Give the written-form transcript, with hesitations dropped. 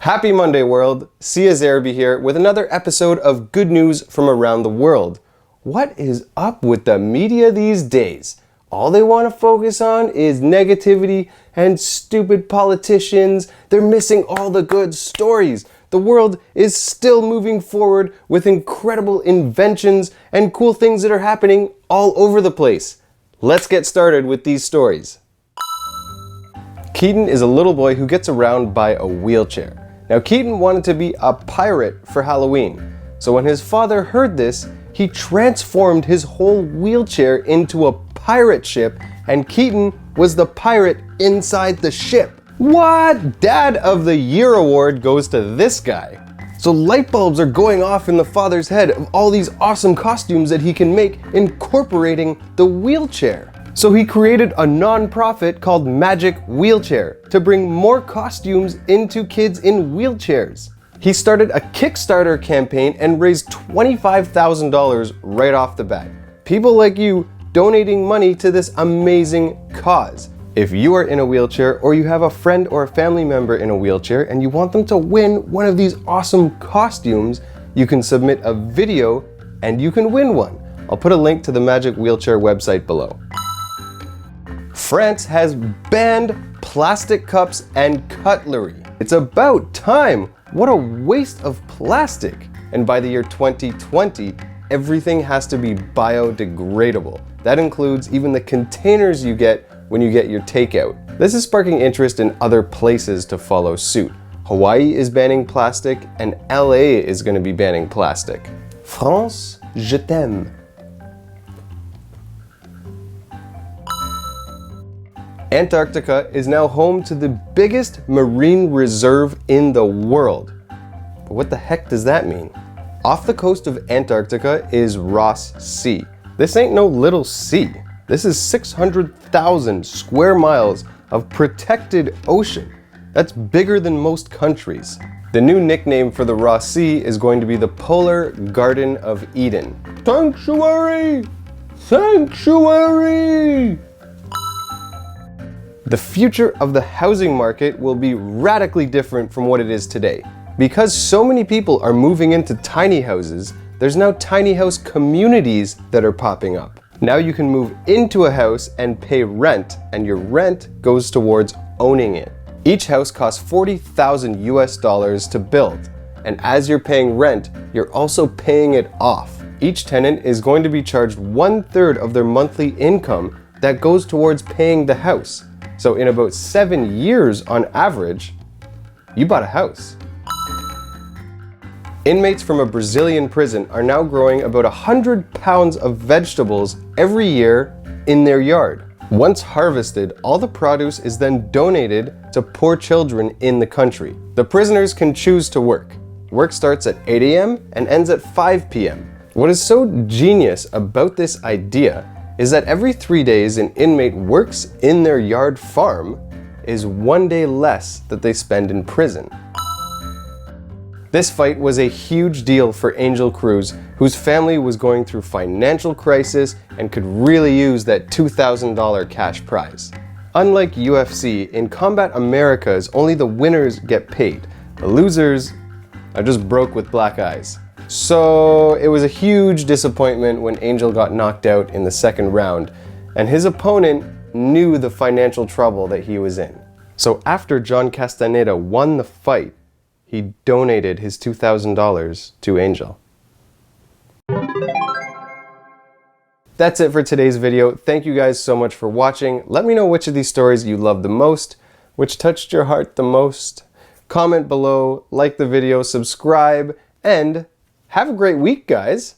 Happy Monday, world! Sia Zerbi here with another episode of good news from around the world. What is up with the media these days? All they want to focus on is negativity and stupid politicians. They're missing all the good stories. The world is still moving forward with incredible inventions and cool things that are happening all over the place. Let's get started with these stories. Keaton is a little boy who gets around by a wheelchair. Now, Keaton wanted to be a pirate for Halloween. So when his father heard this, he transformed his whole wheelchair into a pirate ship, and Keaton was the pirate inside the ship. What? Dad of the Year award goes to this guy. So light bulbs are going off in the father's head of all these awesome costumes that he can make incorporating the wheelchair. So he created a non-profit called Magic Wheelchair to bring more costumes into kids in wheelchairs. He started a Kickstarter campaign and raised $25,000 right off the bat. People like you donating money to this amazing cause. If you are in a wheelchair or you have a friend or a family member in a wheelchair and you want them to win one of these awesome costumes, you can submit a video and you can win one. I'll put a link to the Magic Wheelchair website below. France has banned plastic cups and cutlery. It's about time! What a waste of plastic! And by the year 2020, everything has to be biodegradable. That includes even the containers you get when you get your takeout. This is sparking interest in other places to follow suit. Hawaii is banning plastic and LA is going to be banning plastic. France, je t'aime. Antarctica is now home to the biggest marine reserve in the world. But what the heck does that mean? Off the coast of Antarctica is Ross Sea. This ain't no little sea. This is 600,000 square miles of protected ocean. That's bigger than most countries. The new nickname for the Ross Sea is going to be the Polar Garden of Eden. Sanctuary! Sanctuary! The future of the housing market will be radically different from what it is today. Because so many people are moving into tiny houses, there's now tiny house communities that are popping up. Now you can move into a house and pay rent, and your rent goes towards owning it. Each house costs $40,000 US to build, and as you're paying rent, you're also paying it off. Each tenant is going to be charged 1/3 of their monthly income that goes towards paying the house. So in about 7 years on average, you bought a house. Inmates from a Brazilian prison are now growing about 100 pounds of vegetables every year in their yard. Once harvested, all the produce is then donated to poor children in the country. The prisoners can choose to work. Work starts at 8 a.m. and ends at 5 p.m. What is so genius about this idea is that every 3 days an inmate works in their yard farm is 1 day less that they spend in prison. This fight was a huge deal for Angel Cruz, whose family was going through financial crisis and could really use that $2,000 cash prize. Unlike UFC, in Combat Americas, only the winners get paid. The losers are just broke with black eyes. So it was a huge disappointment when Angel got knocked out in the second round, and his opponent knew the financial trouble that he was in. So after John Castaneda won the fight, he donated his $2,000 to Angel. That's it for today's video. Thank you guys so much for watching. Let me know which of these stories you loved the most, which touched your heart the most. Comment below, like the video, subscribe, and have a great week, guys!